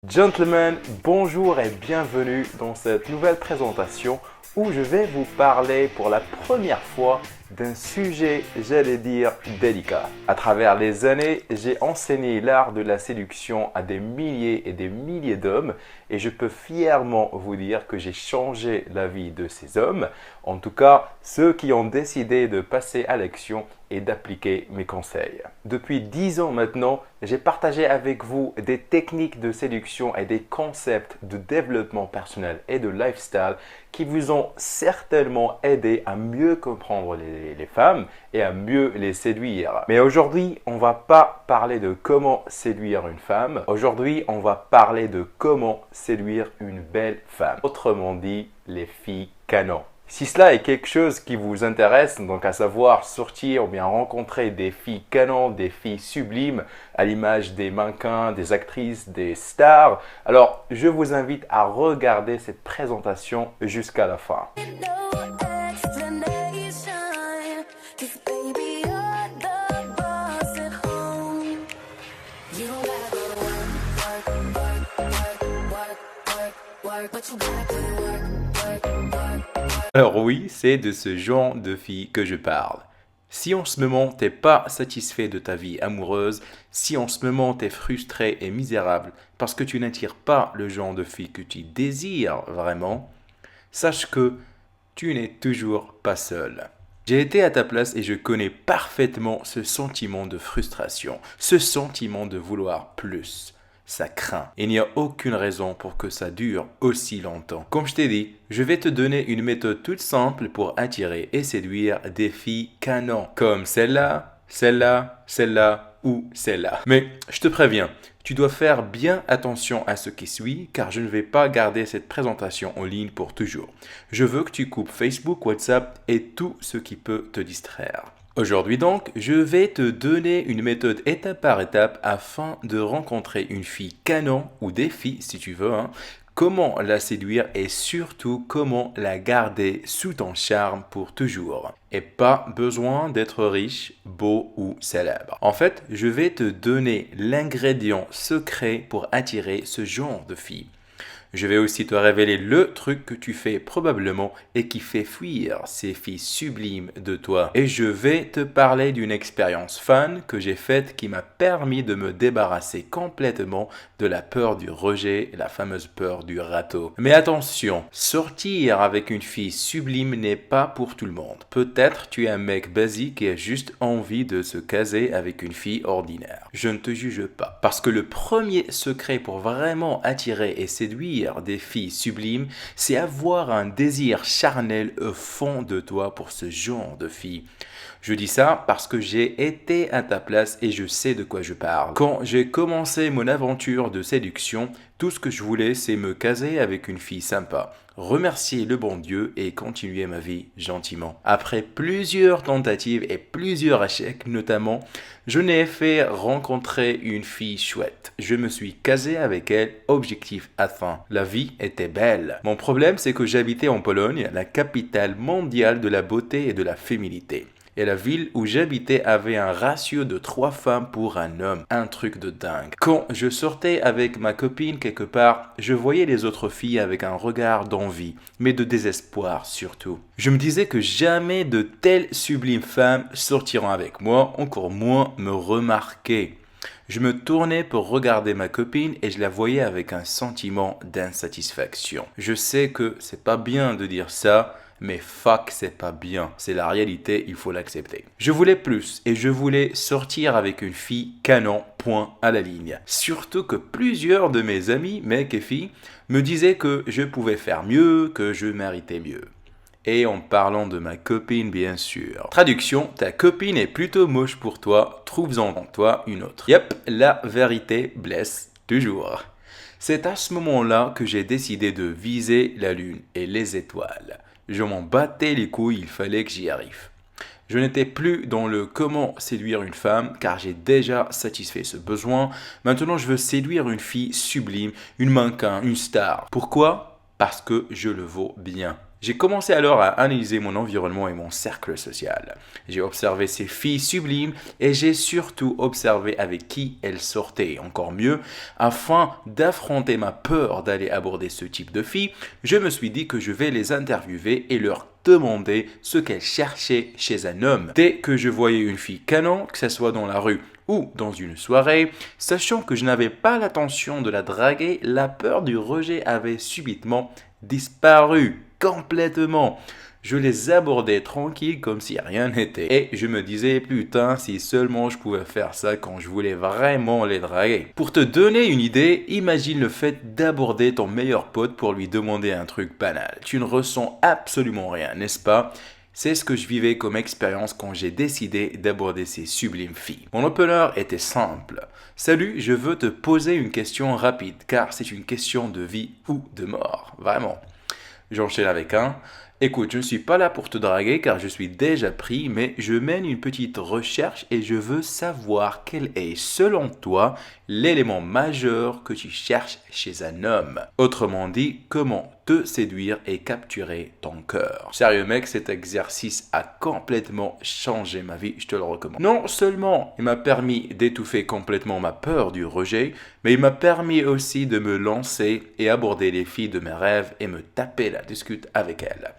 Gentlemen, bonjour et bienvenue dans cette nouvelle présentation où je vais vous parler pour la première fois d'un sujet, j'allais dire, délicat. À travers les années, j'ai enseigné l'art de la séduction à des milliers et des milliers d'hommes et je peux fièrement vous dire que j'ai changé la vie de ces hommes, en tout cas ceux qui ont décidé de passer à l'action et d'appliquer mes conseils. Depuis 10 ans maintenant, j'ai partagé avec vous des techniques de séduction et des concepts de développement personnel et de lifestyle qui vous ont certainement aidé à mieux comprendre les femmes et à mieux les séduire. Mais aujourd'hui, on ne va pas parler de comment séduire une femme. Aujourd'hui, on va parler de comment séduire une belle femme. Autrement dit, les filles canon. Si cela est quelque chose qui vous intéresse, donc à savoir sortir ou bien rencontrer des filles canons, des filles sublimes, à l'image des mannequins, des actrices, des stars, alors je vous invite à regarder cette présentation jusqu'à la fin. Alors oui, c'est de ce genre de filles que je parle. Si en ce moment t'es pas satisfait de ta vie amoureuse, si en ce moment t'es frustré et misérable parce que tu n'attires pas le genre de fille que tu désires vraiment, sache que tu n'es toujours pas seul. J'ai été à ta place et je connais parfaitement ce sentiment de frustration, ce sentiment de vouloir plus. Ça craint. Il n'y a aucune raison pour que ça dure aussi longtemps. Comme je t'ai dit, je vais te donner une méthode toute simple pour attirer et séduire des filles canon. Comme celle-là, celle-là, celle-là ou celle-là. Mais je te préviens, tu dois faire bien attention à ce qui suit car je ne vais pas garder cette présentation en ligne pour toujours. Je veux que tu coupes Facebook, WhatsApp et tout ce qui peut te distraire. Aujourd'hui donc, je vais te donner une méthode étape par étape afin de rencontrer une fille canon ou des filles si tu veux, comment la séduire et surtout comment la garder sous ton charme pour toujours. Et pas besoin d'être riche, beau ou célèbre. En fait, je vais te donner l'ingrédient secret pour attirer ce genre de fille. Je vais aussi te révéler le truc que tu fais probablement et qui fait fuir ces filles sublimes de toi. Et je vais te parler d'une expérience fun que j'ai faite qui m'a permis de me débarrasser complètement de la peur du rejet, la fameuse peur du râteau. Mais attention, sortir avec une fille sublime n'est pas pour tout le monde. Peut-être tu es un mec basique et as juste envie de se caser avec une fille ordinaire. Je ne te juge pas. Parce que le premier secret pour vraiment attirer et séduire des filles sublimes, c'est avoir un désir charnel au fond de toi pour ce genre de filles. Je dis ça parce que j'ai été à ta place et je sais de quoi je parle. Quand j'ai commencé mon aventure de séduction, tout ce que je voulais, c'est me caser avec une fille sympa, remercier le bon Dieu et continuer ma vie gentiment. Après plusieurs tentatives et plusieurs échecs notamment, je n'ai fait rencontrer une fille chouette. Je me suis casé avec elle, objectif atteint. La vie était belle. Mon problème, c'est que j'habitais en Pologne, la capitale mondiale de la beauté et de la féminité. Et la ville où j'habitais avait un ratio de 3 femmes pour un homme. Un truc de dingue. Quand je sortais avec ma copine quelque part, je voyais les autres filles avec un regard d'envie, mais de désespoir surtout. Je me disais que jamais de telles sublimes femmes sortiront avec moi, encore moins me remarquer. Je me tournais pour regarder ma copine et je la voyais avec un sentiment d'insatisfaction. Je sais que c'est pas bien de dire ça, mais fuck, c'est pas bien. C'est la réalité, il faut l'accepter. Je voulais plus et je voulais sortir avec une fille canon, point à la ligne. Surtout que plusieurs de mes amis, mecs et filles, me disaient que je pouvais faire mieux, que je méritais mieux. Et en parlant de ma copine, bien sûr. Traduction, ta copine est plutôt moche pour toi, trouve-en en toi une autre. Yep, la vérité blesse toujours. C'est à ce moment-là que j'ai décidé de viser la lune et les étoiles. Je m'en battais les couilles, il fallait que j'y arrive. Je n'étais plus dans le comment séduire une femme car j'ai déjà satisfait ce besoin. Maintenant, je veux séduire une fille sublime, une mannequin, une star. Pourquoi ? Parce que je le vaux bien. J'ai commencé alors à analyser mon environnement et mon cercle social. J'ai observé ces filles sublimes et j'ai surtout observé avec qui elles sortaient. Encore mieux, afin d'affronter ma peur d'aller aborder ce type de filles, je me suis dit que je vais les interviewer et leur demander ce qu'elles cherchaient chez un homme. Dès que je voyais une fille canon, que ce soit dans la rue ou dans une soirée, sachant que je n'avais pas l'intention de la draguer, la peur du rejet avait subitement disparu complètement. Je les abordais tranquilles comme si rien n'était. Et je me disais, putain, si seulement je pouvais faire ça quand je voulais vraiment les draguer. Pour te donner une idée, imagine le fait d'aborder ton meilleur pote pour lui demander un truc banal. Tu ne ressens absolument rien, n'est-ce pas? C'est ce que je vivais comme expérience quand j'ai décidé d'aborder ces sublimes filles. Mon opener était simple. Salut, je veux te poser une question rapide, car c'est une question de vie ou de mort. Vraiment. J'enchaîne avec un. Écoute, je ne suis pas là pour te draguer car je suis déjà pris, mais je mène une petite recherche et je veux savoir quel est, selon toi, l'élément majeur que tu cherches chez un homme. Autrement dit, comment te séduire et capturer ton cœur. Sérieux mec, cet exercice a complètement changé ma vie, je te le recommande. Non seulement il m'a permis d'étouffer complètement ma peur du rejet, mais il m'a permis aussi de me lancer et aborder les filles de mes rêves et me taper la discute avec elles.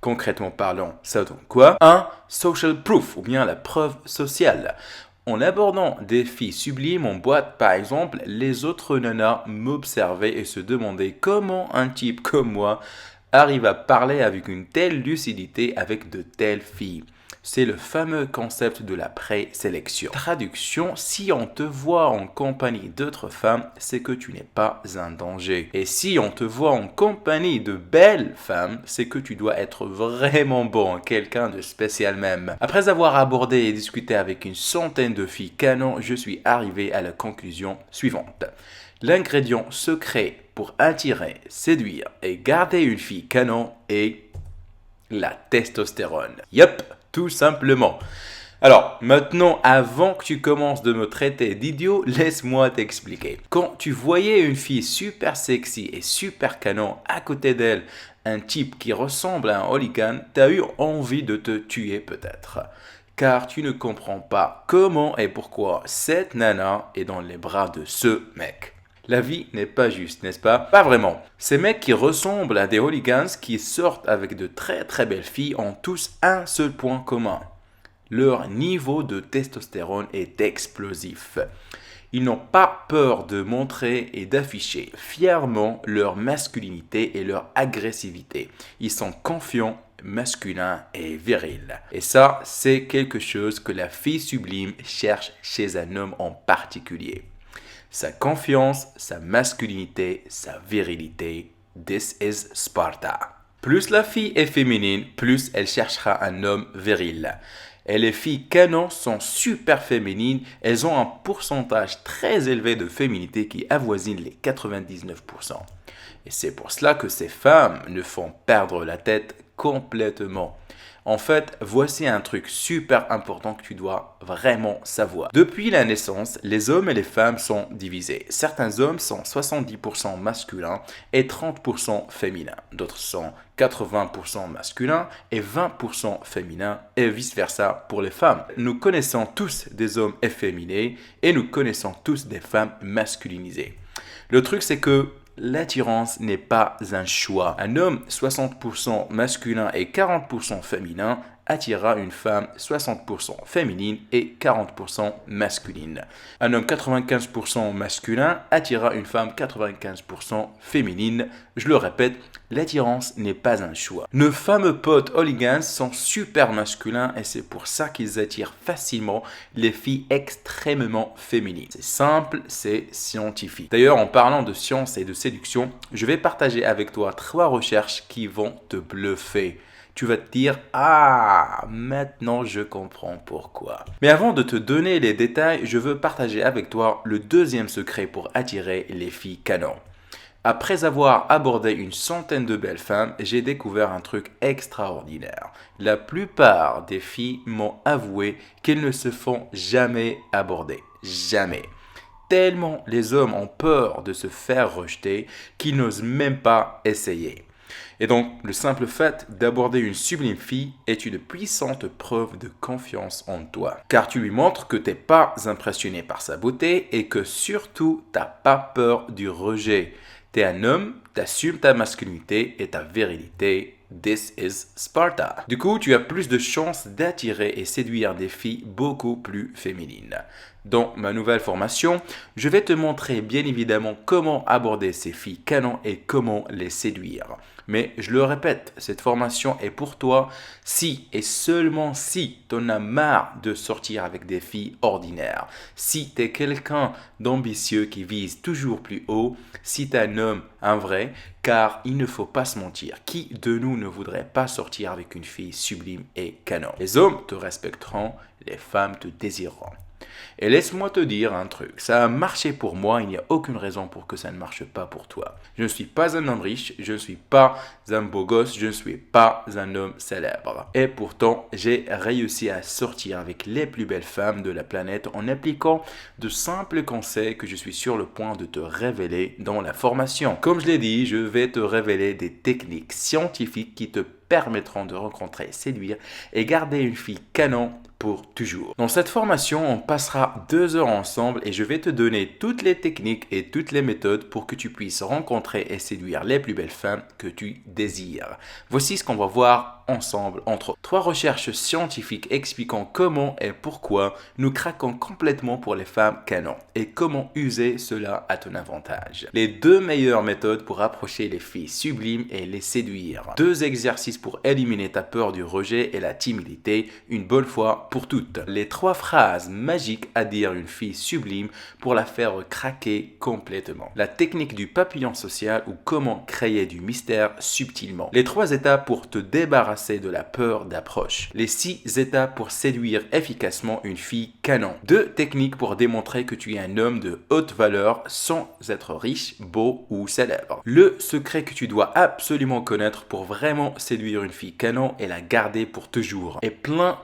Concrètement parlant, ça donne quoi? Un social proof, ou bien la preuve sociale. En abordant des filles sublimes en boîte par exemple, les autres nanas m'observaient et se demandaient comment un type comme moi arrive à parler avec une telle lucidité avec de telles filles. C'est le fameux concept de la présélection. Traduction, si on te voit en compagnie d'autres femmes, c'est que tu n'es pas un danger. Et si on te voit en compagnie de belles femmes, c'est que tu dois être vraiment bon, quelqu'un de spécial même. Après avoir abordé et discuté avec une centaine de filles canon, je suis arrivé à la conclusion suivante. L'ingrédient secret pour attirer, séduire et garder une fille canon est la testostérone. Yup, tout simplement. Alors, maintenant, avant que tu commences de me traiter d'idiot, laisse-moi t'expliquer. Quand tu voyais une fille super sexy et super canon à côté d'elle, un type qui ressemble à un hooligan, t'as eu envie de te tuer peut-être. Car tu ne comprends pas comment et pourquoi cette nana est dans les bras de ce mec. La vie n'est pas juste, n'est-ce pas? Pas vraiment. Ces mecs qui ressemblent à des hooligans qui sortent avec de très très belles filles ont tous un seul point commun. Leur niveau de testostérone est explosif. Ils n'ont pas peur de montrer et d'afficher fièrement leur masculinité et leur agressivité. Ils sont confiants, masculins et virils. Et ça, c'est quelque chose que la fille sublime cherche chez un homme en particulier. Sa confiance, sa masculinité, sa virilité. This is Sparta. Plus la fille est féminine, plus elle cherchera un homme viril. Et les filles canon sont super féminines, elles ont un pourcentage très élevé de féminité qui avoisine les 99%. Et c'est pour cela que ces femmes ne font perdre la tête complètement. En fait, voici un truc super important que tu dois vraiment savoir. Depuis la naissance, les hommes et les femmes sont divisés. Certains hommes sont 70% masculins et 30% féminins. D'autres sont 80% masculins et 20% féminins et vice-versa pour les femmes. Nous connaissons tous des hommes efféminés et nous connaissons tous des femmes masculinisées. Le truc, c'est que l'attirance n'est pas un choix. Un homme 60% masculin et 40% féminin attirera une femme 60% féminine et 40% masculine. Un homme 95% masculin attirera une femme 95% féminine. Je le répète, l'attirance n'est pas un choix. Nos fameux potes hooligans sont super masculins et c'est pour ça qu'ils attirent facilement les filles extrêmement féminines. C'est simple, c'est scientifique. D'ailleurs, en parlant de science et de séduction, je vais partager avec toi 3 recherches qui vont te bluffer. Tu vas te dire « Ah, maintenant je comprends pourquoi ». Mais avant de te donner les détails, je veux partager avec toi le deuxième secret pour attirer les filles canon. Après avoir abordé une centaine de belles femmes, j'ai découvert un truc extraordinaire. La plupart des filles m'ont avoué qu'elles ne se font jamais aborder. Jamais. Tellement les hommes ont peur de se faire rejeter qu'ils n'osent même pas essayer. Et donc, le simple fait d'aborder une sublime fille est une puissante preuve de confiance en toi. Car tu lui montres que t'es pas impressionné par sa beauté et que surtout, t'as pas peur du rejet. T'es un homme, t'assumes ta masculinité et ta virilité. This is Sparta. Du coup, tu as plus de chances d'attirer et séduire des filles beaucoup plus féminines. Dans ma nouvelle formation, je vais te montrer bien évidemment comment aborder ces filles canons et comment les séduire. Mais je le répète, cette formation est pour toi si et seulement si tu en as marre de sortir avec des filles ordinaires. Si tu es quelqu'un d'ambitieux qui vise toujours plus haut, si tu es un homme, un vrai, car il ne faut pas se mentir. Qui de nous ne voudrait pas sortir avec une fille sublime et canon? Les hommes te respecteront, les femmes te désireront. Et laisse-moi te dire un truc, ça a marché pour moi, il n'y a aucune raison pour que ça ne marche pas pour toi. Je ne suis pas un homme riche, je ne suis pas un beau gosse, je ne suis pas un homme célèbre. Et pourtant, j'ai réussi à sortir avec les plus belles femmes de la planète en appliquant de simples conseils que je suis sur le point de te révéler dans la formation. Comme je l'ai dit, je vais te révéler des techniques scientifiques qui te permettront de rencontrer, séduire et garder une fille canon pour toujours. Dans cette formation, on passera 2 heures ensemble et je vais te donner toutes les techniques et toutes les méthodes pour que tu puisses rencontrer et séduire les plus belles femmes que tu désires. Voici ce qu'on va voir ensemble entre 3 recherches scientifiques expliquant comment et pourquoi nous craquons complètement pour les femmes canon et comment user cela à ton avantage. Les 2 meilleures méthodes pour approcher les filles sublimes et les séduire. 2 exercices pour éliminer ta peur du rejet et la timidité une bonne fois pour toutes. Les 3 phrases magiques à dire une fille sublime pour la faire craquer complètement. La technique du papillon social ou comment créer du mystère subtilement. Les 3 étapes pour te débarrasser de la peur d'approche. Les 6 étapes pour séduire efficacement une fille canon. 2 techniques pour démontrer que tu es un homme de haute valeur sans être riche, beau ou célèbre. Le secret que tu dois absolument connaître pour vraiment séduire une fille canon et la garder pour toujours. Et plein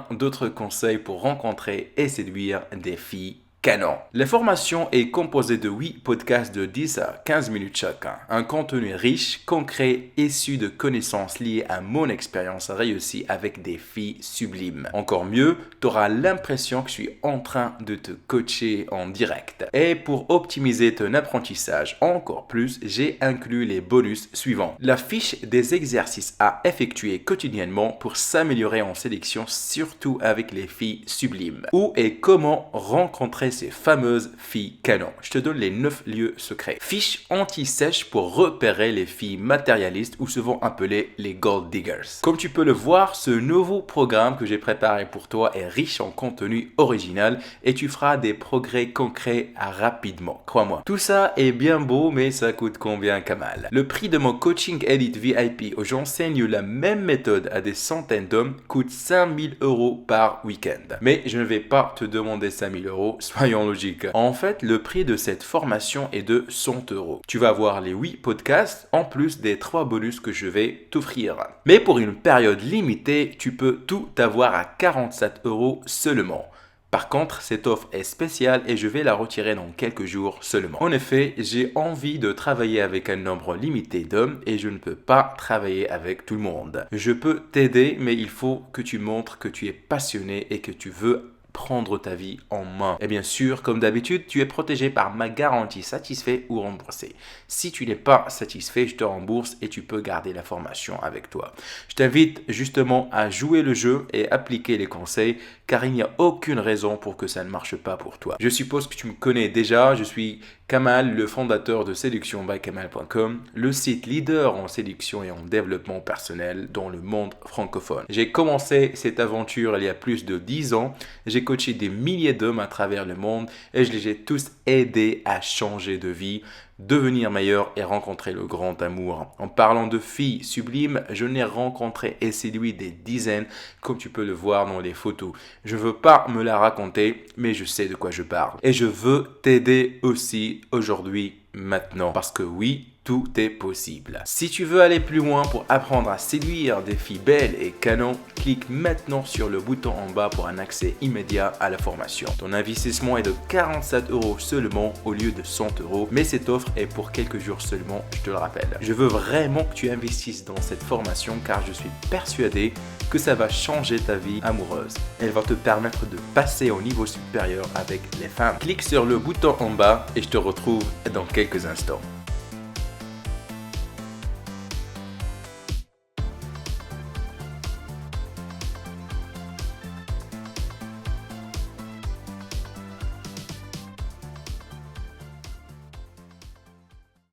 d'autres conseils pour rencontrer et séduire des filles canon. La formation est composée de 8 podcasts de 10 à 15 minutes chacun. Un contenu riche, concret, issu de connaissances liées à mon expérience réussie avec des filles sublimes. Encore mieux, tu auras l'impression que je suis en train de te coacher en direct. Et pour optimiser ton apprentissage encore plus, j'ai inclus les bonus suivants. La fiche des exercices à effectuer quotidiennement pour s'améliorer en sélection, surtout avec les filles sublimes. Où et comment rencontrer ces fameuses filles canon. Je te donne les 9 lieux secrets. Fiche anti-sèche pour repérer les filles matérialistes ou souvent appelées les gold diggers. Comme tu peux le voir, ce nouveau programme que j'ai préparé pour toi est riche en contenu original et tu feras des progrès concrets rapidement. Crois-moi. Tout ça est bien beau, mais ça coûte combien, Kamal? Le prix de mon coaching Elite VIP où j'enseigne la même méthode à des centaines d'hommes coûte 5 000 € par week-end. Mais je ne vais pas te demander 5 000 €. Soyons logiques. En fait, le prix de cette formation est de 100 €. Tu vas avoir les 8 podcasts en plus des 3 bonus que je vais t'offrir. Mais pour une période limitée, tu peux tout avoir à 47 € seulement. Par contre, cette offre est spéciale et je vais la retirer dans quelques jours seulement. En effet, j'ai envie de travailler avec un nombre limité d'hommes et je ne peux pas travailler avec tout le monde. Je peux t'aider, mais il faut que tu montres que tu es passionné et que tu veux prendre ta vie en main. Et bien sûr, comme d'habitude, tu es protégé par ma garantie satisfait ou remboursé. Si tu n'es pas satisfait, je te rembourse et tu peux garder la formation avec toi. Je t'invite justement à jouer le jeu et appliquer les conseils car il n'y a aucune raison pour que ça ne marche pas pour toi. Je suppose que tu me connais déjà, je suis Kamal, le fondateur de séductionbykamal.com, le site leader en séduction et en développement personnel dans le monde francophone. J'ai commencé cette aventure il y a plus de 10 ans. J'ai coaché des milliers d'hommes à travers le monde et je les ai tous aidés à changer de vie, devenir meilleur et rencontrer le grand amour. En parlant de filles sublimes, je n'ai rencontré et séduit des dizaines, comme tu peux le voir dans les photos. Je ne veux pas me la raconter, mais je sais de quoi je parle. Et je veux t'aider aussi aujourd'hui, maintenant. Parce que oui, tout est possible. Si tu veux aller plus loin pour apprendre à séduire des filles belles et canons, clique maintenant sur le bouton en bas pour un accès immédiat à la formation. Ton investissement est de 47 € seulement au lieu de 100 €, mais cette offre est pour quelques jours seulement, je te le rappelle. Je veux vraiment que tu investisses dans cette formation car je suis persuadé que ça va changer ta vie amoureuse. Elle va te permettre de passer au niveau supérieur avec les femmes. Clique sur le bouton en bas et je te retrouve dans quelques instants.